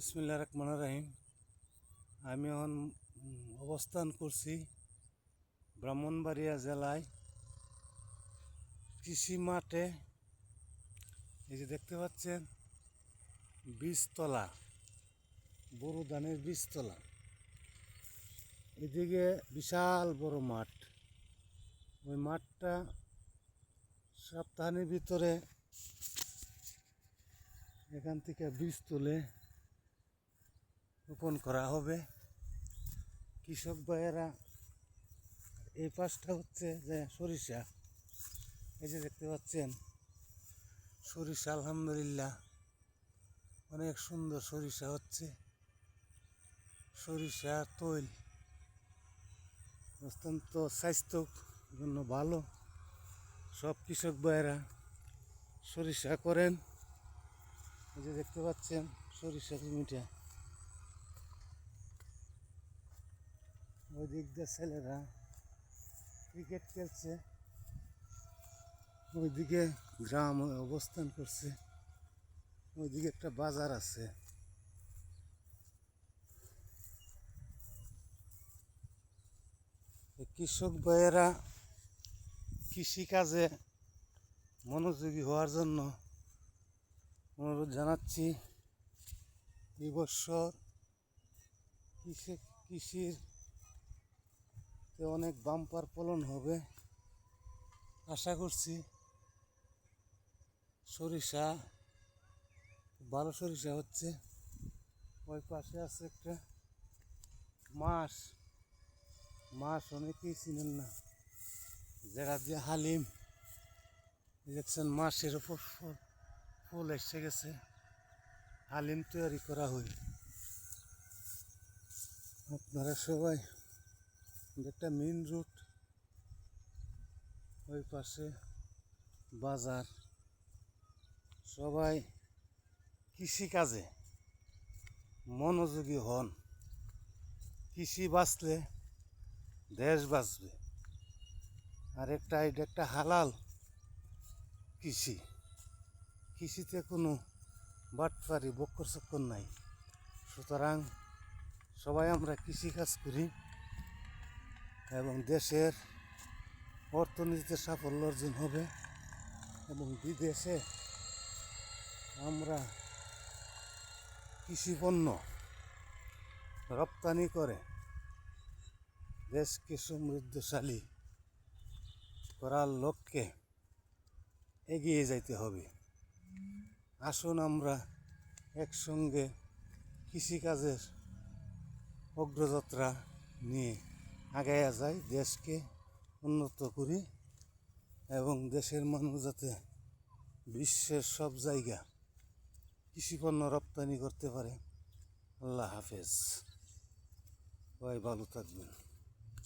বিসমিল্লাহির রহমানির রহিম। আমি এখন অবস্থান করছি ব্রাহ্মণবাড়িয়া জেলায় কৃষি মাঠে। এই যে দেখতে পাচ্ছেন বীজতলা, বোরো ধানের বীজতলা। এদিকে বিশাল বড় মাঠ। ওই মাঠটা সপ্তাহের ভিতরে এখান থেকে বীজ তুলে রোপণ করা হবে। কৃষক ভাইয়েরা, এই পাশটা হচ্ছে যে সরিষা। এই যে দেখতে পাচ্ছেন সরিষা, আলহামদুলিল্লাহ অনেক সুন্দর সরিষা হচ্ছে। সরিষা তৈল অত্যন্ত স্বাস্থ্যর জন্য ভালো। সব কৃষক ভাইয়েরা সরিষা করেন। এই যে দেখতে পাচ্ছেন সরিষা জমিটা। ওই দিক দিয়ে ছেলেরা ক্রিকেট খেলছে, ওইদিকে গ্রাম অবস্থান করছে, ওইদিকে একটা বাজার আছে। কৃষক ভাইয়েরা কৃষিকাজে মনোযোগী হওয়ার জন্য অনুরোধ জানাচ্ছি। এই বছর কৃষির অনেক বাম্পার ফলন হবে আশা করছি। সরিষা, ভালো সরিষা হচ্ছে। ওই পাশে আছে একটা মাছ। মাছ অনেকেই চিনেন না, যেটা দিয়ে হালিম। দেখছেন মাছের উপর ফুল এসে গেছে, হালিম তৈরি করা হয়। আপনারা সবাই, একটা মেইন রুট, ওই পাশে বাজার। সবাই কৃষিকাজে মনোযোগী হন। কৃষি বাঁচলে দেশ বাঁচবে। আর এটা একটা হালাল কৃষি। কৃষিতে কোনো বাটপারি বক্কর চক্কর নাই। সুতরাং সবাই আমরা কৃষিকাজ করি এবং দেশের অর্থনীতিতে সাফল্য অর্জন হবে এবং বিদেশে আমরা কৃষি পণ্য রপ্তানি করে দেশকে সমৃদ্ধশালী করার লক্ষ্যে এগিয়ে যাইতে হবে। আসুন আমরা একসঙ্গে কৃষিকাজের অগ্রযাত্রা নিয়ে আগাইয়া যাই, দেশকে উন্নত করি এবং দেশের মানুষ যাতে বিশ্বের সব জায়গা কৃষিপণ্য রপ্তানি করতে পারে। আল্লাহ হাফেজ। সবাই ভালো থাকবেন।